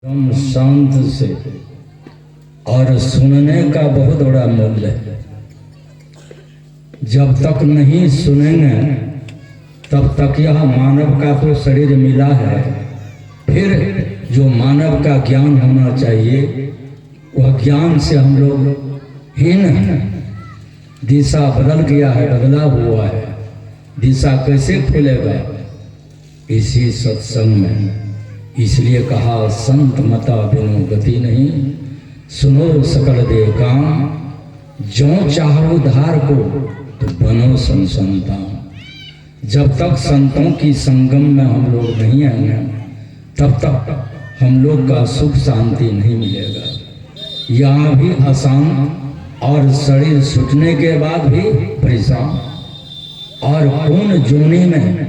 एकदम शांत से, और सुनने का बहुत बड़ा मूल्य है। जब तक नहीं सुनेंगे तब तक यह मानव का तो शरीर मिला है, फिर जो मानव का ज्ञान होना चाहिए वह ज्ञान से हम लोग हीन हैं। दिशा बदल गया है, बदला हुआ है। दिशा कैसे खुलेगा? इसी सत्संग में। इसलिए कहा संत मता बिनु गति नहीं, सुनो सकल दे काम, जो चाहो उद्धार को तो बनो संसंता। जब तक संतों की संगम में हम लोग नहीं आएंगे तब तक हम लोग का सुख शांति नहीं मिलेगा। यहाँ भी अशांत और शरीर छूटने के बाद भी परेशान, और कौन जोनी में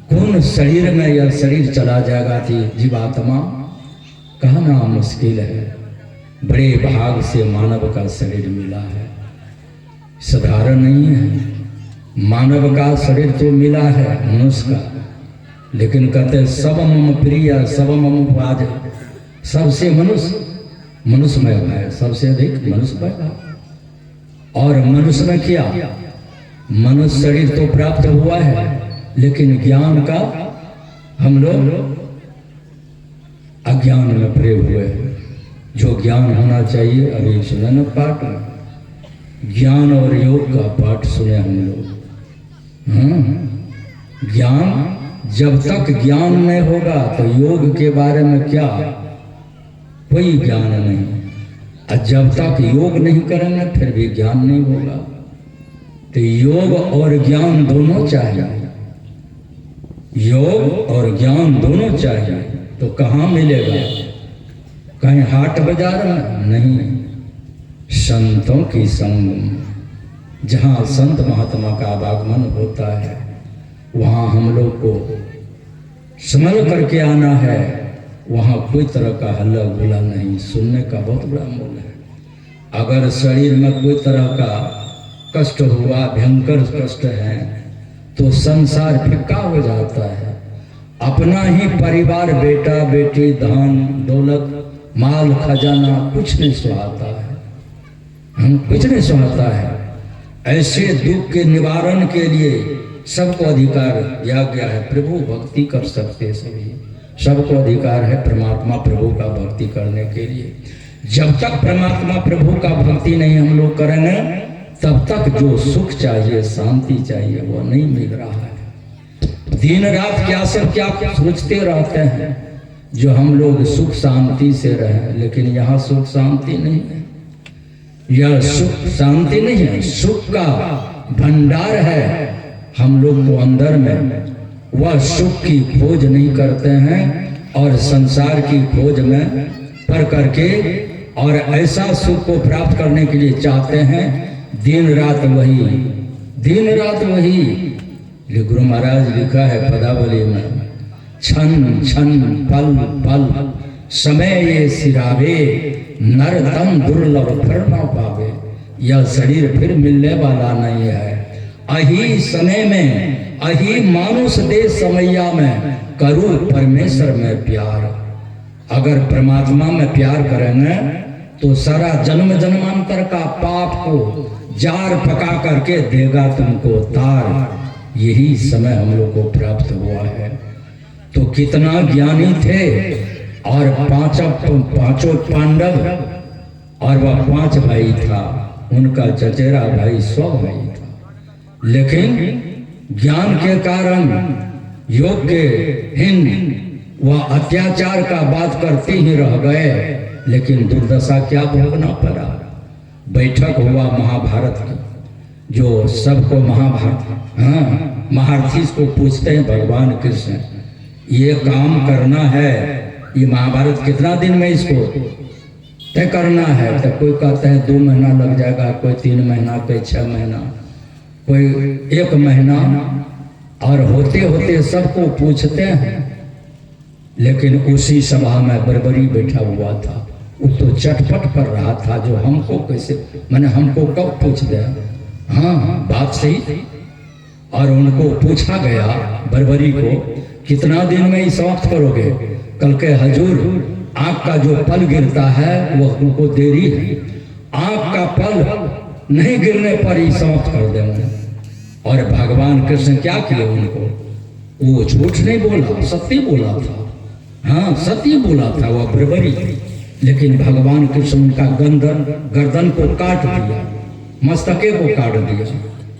कौन शरीर में यह शरीर चला जाएगा थी जीवात्मा, कहना मुश्किल है। बड़े भाग से मानव का शरीर मिला है, साधारण नहीं है। मानव का शरीर तो मिला है मनुष्य का, लेकिन कहते सब मम प्रिय सब मम वाज, सबसे मनुष्य में है, सबसे अधिक मनुष्य में। और मनुष्य में क्या, मनुष्य शरीर तो प्राप्त हुआ है, लेकिन ज्ञान का हम लोग अज्ञान में पड़े हुए हैं। जो ज्ञान होना चाहिए अभी सुने न पाठ में, ज्ञान और योग का पाठ सुने हम लोग। ज्ञान, जब तक ज्ञान नहीं होगा तो योग के बारे में क्या, कोई ज्ञान नहीं। और जब तक योग नहीं करेंगे फिर भी ज्ञान नहीं होगा। तो योग और ज्ञान दोनों चाहिए, योग और ज्ञान दोनों चाहिए। तो कहाँ मिलेगा? कहीं हाट बाजार में नहीं, संतों की संग, जहाँ संत महात्मा का आगमन होता है वहाँ हम लोग को संभल करके आना है। वहाँ कोई तरह का हल्ला गुल्ला नहीं, सुनने का बहुत बड़ा मूल्य है। अगर शरीर में कोई तरह का कष्ट हुआ, भयंकर कष्ट है, तो संसार फिक्का हो जाता है। अपना ही परिवार, बेटा बेटी, धन दौलत, माल खजाना कुछ नहीं सुहाता है, कुछ नहीं सुहाता है। ऐसे दुख के निवारण के लिए सबको अधिकार दिया गया है। प्रभु भक्ति कर सकते सभी, सबको अधिकार है परमात्मा प्रभु का भक्ति करने के लिए। जब तक परमात्मा प्रभु का भक्ति नहीं हम लोग करेंगे तब तक जो सुख चाहिए, शांति चाहिए, वो नहीं मिल रहा है। दिन रात क्या सब क्या सोचते रहते हैं जो हम लोग सुख शांति से रहें, लेकिन यहाँ सुख शांति नहीं है। यह सुख शांति नहीं है, सुख का भंडार है हम लोग को अंदर में। वह सुख की खोज नहीं करते हैं और संसार की खोज में पड़ करके और ऐसा सुख को प्राप्त करने के लिए चाहते हैं। दिन रात वही। गुरु महाराज लिखा है पदावली में, छन छन पल पल समय ये सिरावे, नर तन दुर्लभ फिर न पावे। यह शरीर फिर मिलने वाला नहीं है। अही समय में अही मानुष दे समैया में, करूं परमेश्वर में प्यार। अगर परमात्मा में प्यार करेंगे तो सारा जन्म जन्मांतर का पाप को जार पका करके देगा तुमको तार। यही समय हम लोग को प्राप्त हुआ है। तो कितना ज्ञानी थे, और पांचों पांडव, और वह 5 भाई था, उनका चचेरा भाई 100 भाई था। लेकिन ज्ञान के कारण योग के हिंद वह अत्याचार का बात करते ही रह गए। लेकिन दुर्दशा क्या भोगना पड़ा। बैठक हुआ महाभारत की, जो सबको महारथी को पूछते हैं भगवान कृष्ण, ये काम करना है, ये महाभारत कितना दिन में इसको तय करना है? तो कोई कहते हैं 2 महीना लग जाएगा, कोई 3 महीना, कोई 6 महीना, कोई 1 महीना। और होते होते सबको पूछते हैं। लेकिन उसी सभा में बरबरी बैठा हुआ था, वो तो चटपट कर रहा था, जो हमको कैसे, मैंने हमको कब पूछ दे। हाँ बात सही थी। और उनको पूछा गया बरबरी को, कितना दिन में ही समाप्त करोगे? कल के हजूर आंख का जो पल गिरता है वह उनको देरी है, आंख का पल नहीं गिरने पर ही समाप्त कर देंगे। और भगवान कृष्ण क्या किए उनको, वो झूठ नहीं बोला, सत्य बोला था। हाँ, सत्य बोला था वह बर्बरी, लेकिन भगवान कृष्ण उनका गर्दन को काट दिया, मस्तके को काट दिया,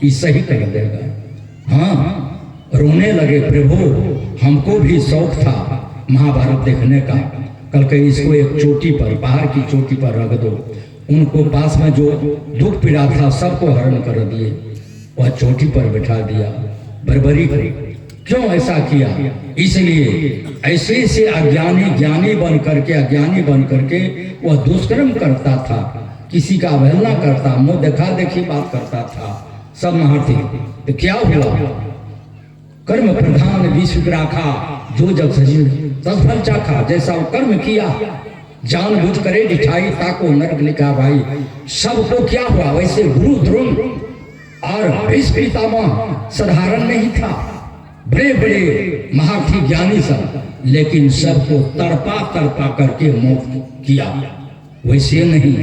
ये सही कर देगा। हाँ, रोने लगे, प्रभु हमको भी शौक था महाभारत देखने का, कल के इसको एक चोटी पर, पहाड़ की चोटी पर रख दो। उनको पास में जो दुख पीड़ा था सबको हरण कर दिए, वह चोटी पर बैठा दिया बर्बरी को। क्यों ऐसा किया? इसलिए ऐसे से ज्ञानी बन करके वह दुष्कर्म करता था, किसी का अवहेलना करता, मुंह देखा देखी बात करता था, सब महार्थी। तो क्या हुआ? कर्म प्रधान विश्व राखा, जो जब सजीव तब फल चाखा। जैसा वो कर्म किया, जानबूझ करे दिखाई ताको नरक लिखा भाई। सबको क्या हुआ? वैसे गुरु द्रोण और भीष्म पितामह साधारण नहीं था, बड़े बड़े महार्थी ज्ञानी सब, लेकिन सबको तड़पा करके मौत किया। वैसे नहीं,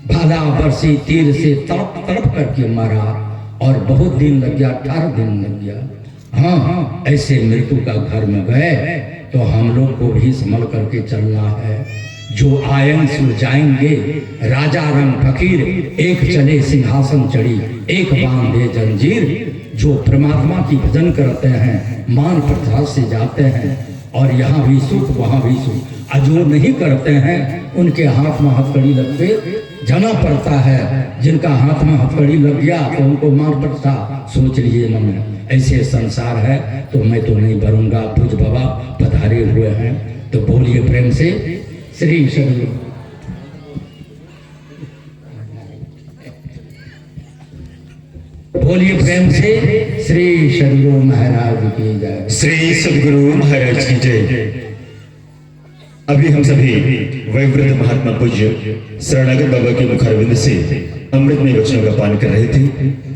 भाला बरसी तीर से तड़प करके मारा, और बहुत दिन लग गया, 18 दिन लग गया। हाँ, ऐसे मृत्यु का घर में गए तो हम लोग को भी संभल करके चलना है। जो आयन सो जाएंगे, राजा रंग फकीर, एक चले सिंहासन चढ़ी, एक बांधे जंजीर। जो परमात्मा की भजन करते हैं, मान प्रसाद से जाते हैं, और यहाँ भी सुख वहाँ भी सुख। जो नहीं करते हैं उनके हाथ में हथकड़ी लगते जाना पड़ता है। जिनका हाथ में हथकड़ी लग गया तो उनको मार पड़ता। सोच लीजिए मन में, ऐसे संसार है तो मैं तो नहीं भरूंगा। पूज बाबा पधारे हुए हैं, तो बोलिए प्रेम से श्री सदगुरु। बोलिए प्रेम से श्री सदगुरु महाराज की जय। श्री सदगुरु महाराज की जय। अभी हम सभी वयोवृद्ध महात्मा पूज्य शरणागत बाबा के मुखारविंद से अमृतमय वचनों का पान कर रहे थे।